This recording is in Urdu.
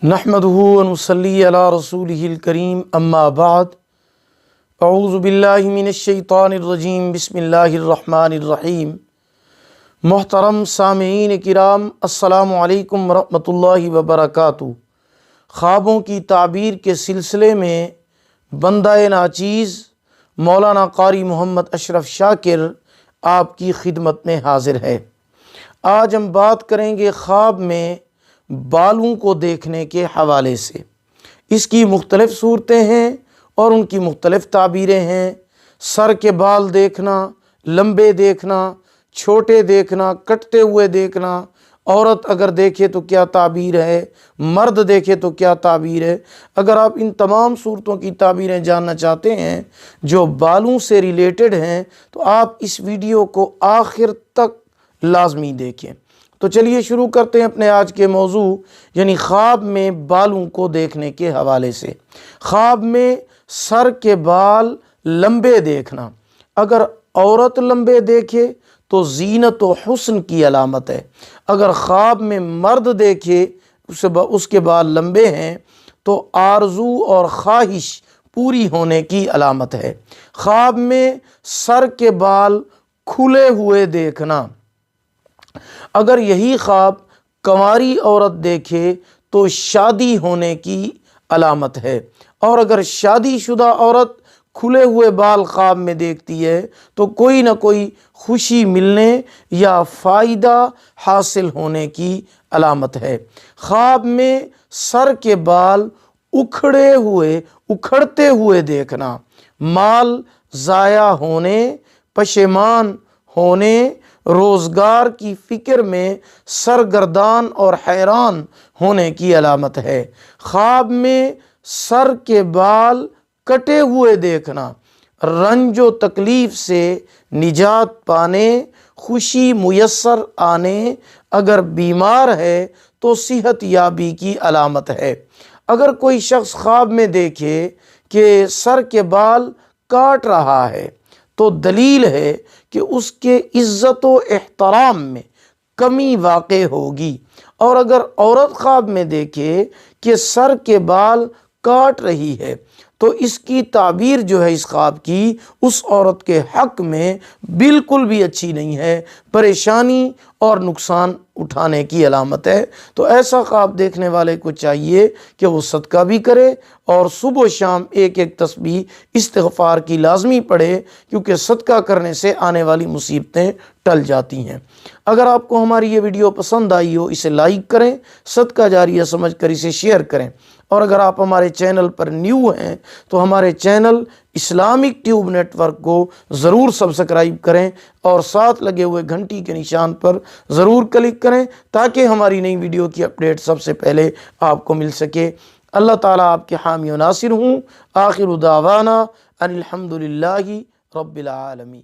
نحمدہ ونصلی علی رسولہ الکریم اما بعد اعوذ باللہ من الشیطان الرجیم بسم اللہ الرحمن الرحیم۔ محترم سامعین کرام، السلام علیکم ورحمۃ اللہ وبرکاتہ۔ خوابوں کی تعبیر کے سلسلے میں بندہ ناچیز مولانا قاری محمد اشرف شاکر آپ کی خدمت میں حاضر ہے۔ آج ہم بات کریں گے خواب میں بالوں کو دیکھنے کے حوالے سے۔ اس کی مختلف صورتیں ہیں اور ان کی مختلف تعبیریں ہیں۔ سر کے بال دیکھنا، لمبے دیکھنا، چھوٹے دیکھنا، کٹتے ہوئے دیکھنا، عورت اگر دیکھے تو کیا تعبیر ہے، مرد دیکھے تو کیا تعبیر ہے۔ اگر آپ ان تمام صورتوں کی تعبیریں جاننا چاہتے ہیں جو بالوں سے ریلیٹڈ ہیں تو آپ اس ویڈیو کو آخر تک لازمی دیکھیں۔ تو چلیے شروع کرتے ہیں اپنے آج کے موضوع یعنی خواب میں بالوں کو دیکھنے کے حوالے سے۔ خواب میں سر کے بال لمبے دیکھنا، اگر عورت لمبے دیکھے تو زینت و حسن کی علامت ہے۔ اگر خواب میں مرد دیکھے اس کے بال لمبے ہیں تو آرزو اور خواہش پوری ہونے کی علامت ہے۔ خواب میں سر کے بال کھلے ہوئے دیکھنا، اگر یہی خواب کنواری عورت دیکھے تو شادی ہونے کی علامت ہے، اور اگر شادی شدہ عورت کھلے ہوئے بال خواب میں دیکھتی ہے تو کوئی نہ کوئی خوشی ملنے یا فائدہ حاصل ہونے کی علامت ہے۔ خواب میں سر کے بال اکھڑتے ہوئے دیکھنا، مال ضائع ہونے، پشیمان ہونے، روزگار کی فکر میں سرگردان اور حیران ہونے کی علامت ہے۔ خواب میں سر کے بال کٹے ہوئے دیکھنا، رنج و تکلیف سے نجات پانے، خوشی میسر آنے، اگر بیمار ہے تو صحت یابی کی علامت ہے۔ اگر کوئی شخص خواب میں دیکھے کہ سر کے بال کاٹ رہا ہے تو دلیل ہے کہ اس کے عزت و احترام میں کمی واقع ہوگی، اور اگر عورت خواب میں دیکھے کہ سر کے بال کاٹ رہی ہے تو اس کی تعبیر جو ہے اس خواب کی اس عورت کے حق میں بالکل بھی اچھی نہیں ہے، پریشانی اور نقصان اٹھانے کی علامت ہے۔ تو ایسا خواب دیکھنے والے کو چاہیے کہ وہ صدقہ بھی کرے اور صبح و شام ایک تسبیح استغفار کی لازمی پڑھے، کیونکہ صدقہ کرنے سے آنے والی مصیبتیں ٹل جاتی ہیں۔ اگر آپ کو ہماری یہ ویڈیو پسند آئی ہو اسے لائک کریں، صدقہ جاریہ سمجھ کر اسے شیئر کریں، اور اگر آپ ہمارے چینل پر نیو ہیں تو ہمارے channel Islamic Tube Network کو ضرور سبسکرائب کریں اور ساتھ لگے ہوئے گھنٹی کے نشان پر ضرور کلک کریں تاکہ ہماری نئی ویڈیو کی اپڈیٹ سب سے پہلے آپ کو مل سکے۔ اللہ تعالیٰ آپ کے حامی و ناصر ہوں۔ آخر دعوانا ان الحمدللہ رب العالمین۔